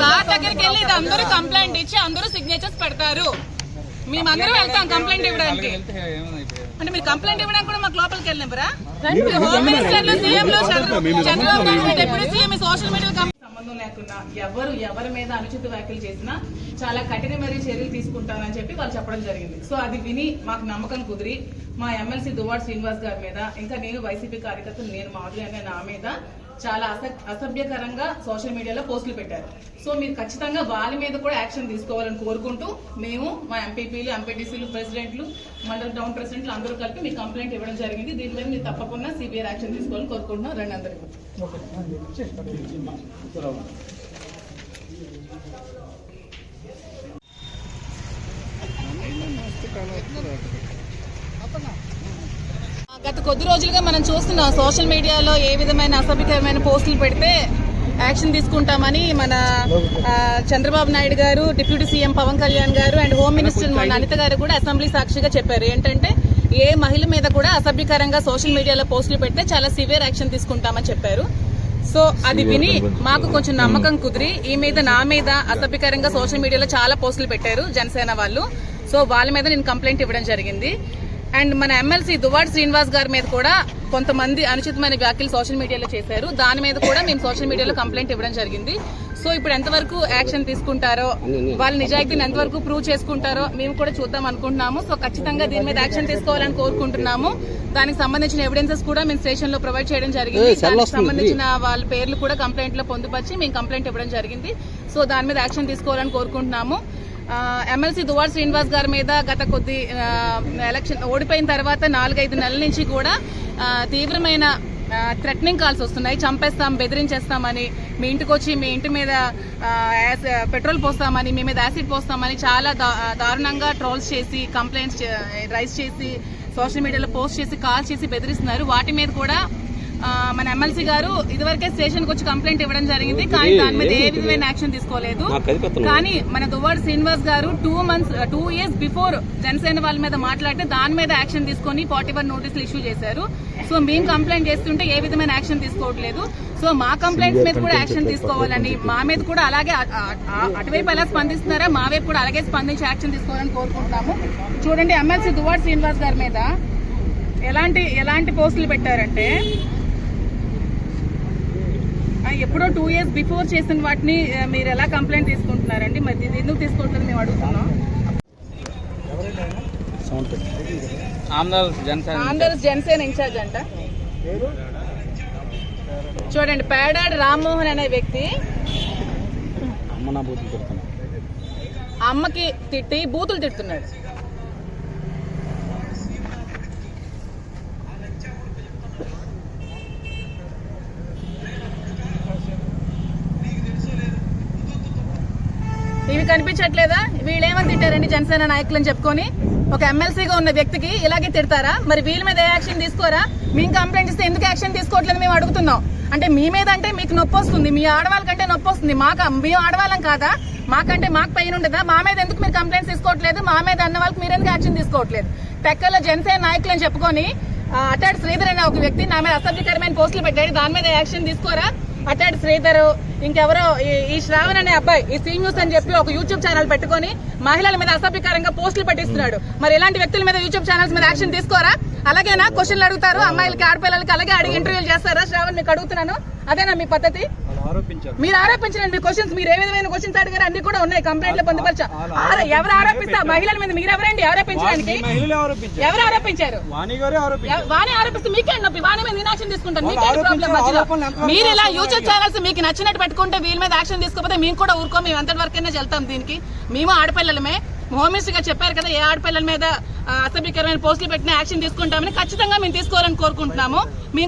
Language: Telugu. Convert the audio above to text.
సార్ దగ్గరికి వెళ్ళి ఇది అందరూ కంప్లైంట్ ఇచ్చి అందరూ సిగ్నేచర్స్ పెడతారు. మేమందరూ వెళ్తాం కంప్లైంట్ ఇవ్వడానికి. అంటే మీరు కంప్లైంట్ ఇవ్వడానికి కూడా మాకు లోపలికి వెళ్ళినరా? హోమ్ మినిస్టర్లు, సీఎంలు, Chandrababu Naidu, deputy CM social media సంబంధం లేకుండా ఎవరి మీద అనుచిత వ్యాఖ్యలు చేసినా చాలా కఠినమైన చర్యలు తీసుకుంటారని చెప్పి వాళ్ళు చెప్పడం జరిగింది. సో అది విని మాకు నమ్మకం కుదిరి మా ఎమ్మెల్సీ దువ్వాడ శ్రీనివాస్ గారి మీద, ఇంకా నేను వైసీపీ కార్యకర్తలు నేను మాధురి అనే నా మీద చాలా అసభ్యకరంగా సోషల్ మీడియాలో పోస్టులు పెట్టారు. సో మీరు ఖచ్చితంగా వాళ్ళ మీద కూడా యాక్షన్ తీసుకోవాలని కోరుకుంటూ మేము మా ఎంపీపీలు, ఎంపీటీసీలు, ప్రెసిడెంట్లు, మండల టౌన్ ప్రెసిడెంట్లు అందరూ కలిపి మీ కంప్లైంట్ ఇవ్వడం జరిగింది. దీని మీద మీరు తప్పకుండా సివియర్ యాక్షన్ తీసుకోవాలని కోరుకుంటున్నాం. రండి అందరికీ. గత కొద్ది రోజులుగా మనం చూస్తున్నాం సోషల్ మీడియాలో ఏ విధమైన అసభ్యకరమైన పోస్టులు పెడితే యాక్షన్ తీసుకుంటామని మన చంద్రబాబు నాయుడు గారు, డిప్యూటీ సీఎం పవన్ కళ్యాణ్ గారు అండ్ హోమ్ మినిస్టర్ మన అనిత గారు కూడా అసెంబ్లీ సాక్షిగా చెప్పారు. ఏంటంటే ఏ మహిళ మీద కూడా అసభ్యకరంగా సోషల్ మీడియాలో పోస్టులు పెడితే చాలా సివియర్ యాక్షన్ తీసుకుంటామని చెప్పారు. సో అది విని మాకు కొంచెం నమ్మకం కుదిరి ఈ మీద నా మీద అసభ్యకరంగా సోషల్ మీడియాలో చాలా పోస్టులు పెట్టారు జనసేన వాళ్ళు. సో వాళ్ళ మీద నేను కంప్లైంట్ ఇవ్వడం జరిగింది. అండ్ మన ఎమ్మెల్సీ దువ్వాడ శ్రీనివాస్ గారి మీద కూడా కొంతమంది అనుచితమైన వ్యాఖ్యలు సోషల్ మీడియాలో చేశారు. దాని మీద కూడా మేము సోషల్ మీడియాలో కంప్లైంట్ ఇవ్వడం జరిగింది. సో ఇప్పుడు ఎంతవరకు యాక్షన్ తీసుకుంటారో, వాళ్ళ నిజాయితీని ఎంతవరకు ప్రూవ్ చేసుకుంటారో మేము కూడా చూద్దాం అనుకుంటున్నాము. సో ఖచ్చితంగా దీని మీద యాక్షన్ తీసుకోవాలని కోరుకుంటున్నాము. దానికి సంబంధించిన ఎవిడెన్సెస్ కూడా మేము స్టేషన్ లో ప్రొవైడ్ చేయడం జరిగింది. దానికి సంబంధించిన వాళ్ళ పేర్లు కూడా కంప్లైంట్ లో పొందుపరిచి మేము కంప్లైంట్ ఇవ్వడం జరిగింది. సో దాని మీద యాక్షన్ తీసుకోవాలని కోరుకుంటున్నాము. ఎమ్మెల్సీ దువ్వాడ శ్రీనివాస్ గారి మీద గత కొద్ది ఎలక్షన్ ఓడిపోయిన తర్వాత 4-5 నెలల నుంచి కూడా తీవ్రమైన థ్రెటనింగ్ కాల్స్ వస్తున్నాయి. చంపేస్తాం, బెదిరించేస్తామని, మీ ఇంటికి వచ్చి మీ ఇంటి మీద పెట్రోల్ పోస్తామని, మీ మీద యాసిడ్ పోస్తామని చాలా దారుణంగా ట్రోల్స్ చేసి, కంప్లైంట్స్ రైజ్ చేసి, సోషల్ మీడియాలో పోస్ట్ చేసి, కాల్స్ చేసి బెదిరిస్తున్నారు. వాటి మీద కూడా మన ఎమ్మెల్సీ గారు ఇదివరకే స్టేషన్ కి వచ్చి కంప్లైంట్ ఇవ్వడం జరిగింది. కానీ దాని మీద ఏ విధమైన యాక్షన్ తీసుకోలేదు. కానీ మన దువ్వాడ శ్రీనివాస్ గారు 2 years బిఫోర్ జనసేన వాళ్ళ మీద మాట్లాడితే దాని మీద యాక్షన్ తీసుకొని 41 నోటీసులు ఇష్యూ చేశారు. సో మేము కంప్లైంట్ చేస్తుంటే ఏ విధమైన యాక్షన్ తీసుకోవట్లేదు. సో మా కంప్లైంట్స్ మీద కూడా యాక్షన్ తీసుకోవాలని, మా మీద కూడా అలాగే అటువైపు ఎలా స్పందిస్తున్నారో మా వైపు కూడా అలాగే స్పందించి యాక్షన్ తీసుకోవాలని కోరుకుంటున్నాము. చూడండి, ఎమ్మెల్సీ దువ్వాడ శ్రీనివాస్ గారి మీద ఎలాంటి పోస్టులు పెట్టారంటే, ఎప్పుడో 2 years బిఫోర్ చేసిన వాటిని మీరు ఎలా కంప్లైంట్ తీసుకుంటున్నారండి? మరి ఇది ఎందుకు తీసుకోవట్లేదు మేము అడుగుతున్నాం. ఆంధ్రప్రదేశ్ జనసేన ఇన్ఛార్జ్ అంట. చూడండి, పేడాడి రామ్మోహన్ అనే వ్యక్తి అమ్మకి తిట్టి బూతులు తిడుతున్నాడు. ఇవి కనిపించట్లేదా? వీళ్ళేమని తిట్టారండి జనసేన నాయకులని చెప్పుకొని? ఒక ఎమ్మెల్సీగా ఉన్న వ్యక్తికి ఇలాగే తిడతారా? మరి వీళ్ళ మీద ఏ యాక్షన్ తీసుకోరా? మేము కంప్లైంట్ ఇస్తే ఎందుకు యాక్షన్ తీసుకోవట్లేదు మేము అడుగుతున్నాం. అంటే మీ మీద అంటే మీకు నొప్పి వస్తుంది, మీ ఆడవాళ్ళకంటే నొప్పి వస్తుంది. మేము ఆడవాళ్ళం కాదా? మాకంటే మాకు పైన ఉండదా? మా మీద ఎందుకు మీరు కంప్లైంట్స్ తీసుకోవట్లేదు? మా మీద అన్న వాళ్ళకి మీరు ఎందుకు యాక్షన్ తీసుకోవట్లేదు? టెక్కల్లో జనసేన నాయకులు అని చెప్పుకొని అటాడ్ శ్రీధర్ అనే ఒక వ్యక్తి నా మీద అసభ్యకరమైన పోస్టులు పెట్టాడు. దాని మీద యాక్షన్ తీసుకోరా? అటాడ్ శ్రీధర్, ఇంకెవరో ఈ శ్రావణ్ అనే అబ్బాయి ఈ సీ న్యూస్ అని చెప్పి ఒక యూట్యూబ్ ఛానల్ పెట్టుకొని మహిళల మీద అసభ్యకరంగా పోస్టులు పెట్టిస్తున్నాడు. మరి ఇలాంటి వ్యక్తుల మీద యూట్యూబ్ ఛానల్స్ మీద యాక్షన్ తీసుకోరా? అలాగేనా క్వశ్చన్లు అడుగుతారు అమ్మాయిలకి, ఆడపిల్లలకి అలాగే అడిగి ఇంటర్వ్యూలు చేస్తారా? శ్రావణ్, మీకు అడుగుతున్నాను, అదేనా మీ పద్ధతి? మీరు ఆరోపించిన మీ క్వశ్చన్స్, మీరు ఏ విధమైన క్వశ్చన్స్ అడిగారు అన్ని కూడా ఉన్నాయి కంప్లైంట్ లో పొందుపరచా. ఎవరు ఆరోపిస్తారు? మహిళల మీద మీరెవరండి ఆరోపించడానికి? ఎవరు ఆరోపించారు? వాణి ఆరోపిస్తే మీకేంటి నొప్పి? వాణి మీద నేను యాక్షన్ తీసుకుంటాను, మీకేంటి ప్రాబ్లం మధ్యలో? మీరు ఇలా యూట్యూబ్ ఛానల్స్ మీకు నచ్చినట్టు పెట్టుకుంటే వీళ్ళ మీద యాక్షన్ తీసుకోకపోతే మేము కూడా ఊరుకో, మేము ఎంతటి వరకైనా వెళ్తాం. దీనికి మేము ఆడపిల్లలమే. హోమ్ మినిస్టర్ గారు చెప్పారు కదా, ఏ ఆడపిల్లల మీద అసభ్యకరమైన పోస్టులు పెట్టినా యాక్షన్ తీసుకుంటామని. ఖచ్చితంగా మేము తీసుకోవాలని కోరుకుంటున్నాము. మేము